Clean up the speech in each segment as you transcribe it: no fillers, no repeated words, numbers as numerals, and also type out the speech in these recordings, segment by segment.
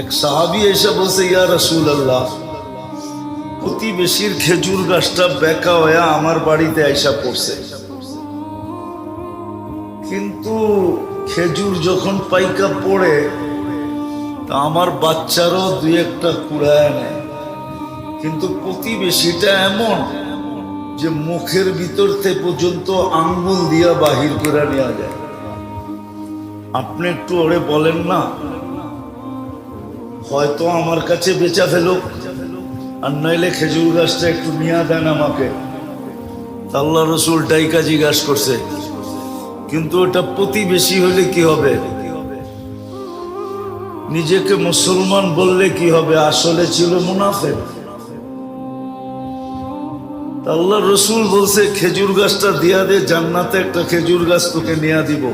এক সাহাবী এসে বলছে, ইয়া রাসূলুল্লাহ, প্রতিবেশীর খেজুর গাছটা বেঁকা হয়ে আমার বাড়িতে আইসা পড়ছে, কিন্তু খেজুর যখন পাইকা পড়ে তা আমার বাচ্চারও দুই একটা কুড়ায় নেয়, কিন্তু প্রতিবেশীটা এমন যে মুখের ভিতর থেকে পর্যন্ত আঙ্গুল দিয়া বাহির করে নেওয়া যায়। আপনি একটু ওরে বলেন না, হয়তো আমার কাছে বেচা ফেলো, আর নইলে খেজুর গাছটা একটু নিয়ে দেন আমাকে। আল্লাহ রসুল ডাইকা জিজ্ঞাসা করছে, কিন্তু ওটা প্রতিবেশী হলে কি হবে? নিজেকে মুসলমান বললে কি হবে? আসলে ছিল মুনাফিক। আল্লাহ রসুল বলছে, খেজুর গাছটা দিয়া দে, জান্নাতে একটা খেজুর গাছ তোকে নিয়ে দিব।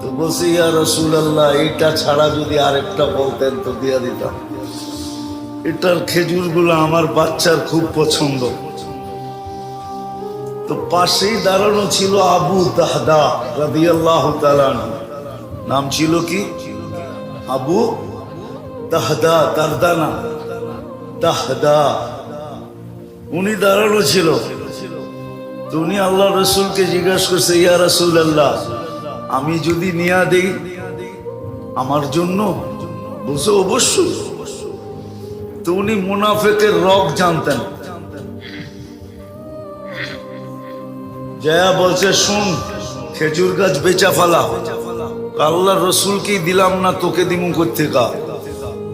তো বলছে, ইয়া রাসূলুল্লাহ, এটা ছাড়া যদি আরেকটা বলতেন তো দিয়া দিতাম। এটার খেজুরগুলো আমার বাচ্চার খুব পছন্দ। তো পাশেই দাঁড়ানো ছিল আবু দাহদা রাদিয়াল্লাহু তাআলা আনহু। নাম ছিল কি? আবু দাহদা, দারদানা, দাহদা। উনি দাঁড়ানো ছিল। তো উনি আল্লাহ রসুলকে জিজ্ঞাসা করছে, ইয়া রাসূলুল্লাহ, আমি যদি নিয়া দেই আমার জন্য? বলছে, অবশ্যই। তো উনি মুনাফিকের রগ জানতেন। জয়া বলছে, শুন, খেজুর গাছ বেচা ফেলা। আল্লাহ রসুলকেই দিলাম না, তোকে দিমু কোত্থেকা?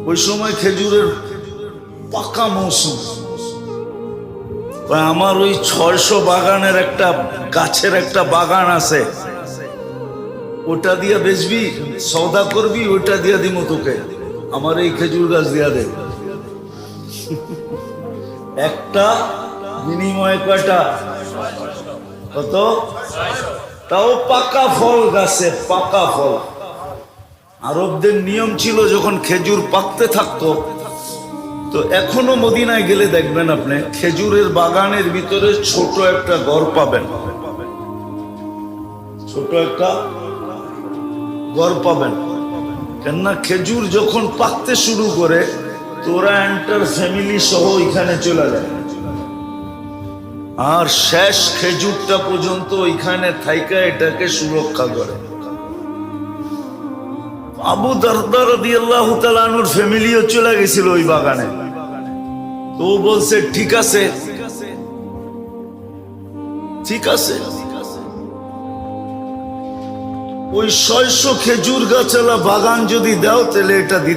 ওই সময় খেজুরের পাকা মৌসুম। আমার ওই 600 বাগানের একটা গাছের একটা বাগান আছে, ওটা দিয়া বেচবি, সওদা করবি, ওটা দিয়া দিমু তোকে। আমার এই খেজুর গাছ দিয়া দে। একটা বিনিময়ে কয়টা? কত? তাও পাকা ফল গাছে, পাকা ফল। আরবদের নিয়ম ছিল, যখন খেজুর পাকতে থাকতো, তো এখনো মদিনায় গেলে দেখবেন আপনি খেজুরের বাগানের ভিতরে ছোট একটা ঘর পাবেন, ছোট একটা ঘর পাবেন। কেননা খেজুর যখন পাকতে শুরু করে তো ওরা এন্টার ফ্যামিলি সহ এখানে চলে যায়, আর শেষ খেজুরটা পর্যন্ত ওইখানে থাইকা এটাকে সুরক্ষা করে। আবু দারদা রাদিয়াল্লাহু তাআলা আনহুর ফ্যামিলিও চলে গেছিল ওই বাগানে। তো বলছে, ঠিক আছে, ঠিক আছে। ওই 600 খেজুর গাছওয়ালা বাগান যদি দাও তাহলে এটা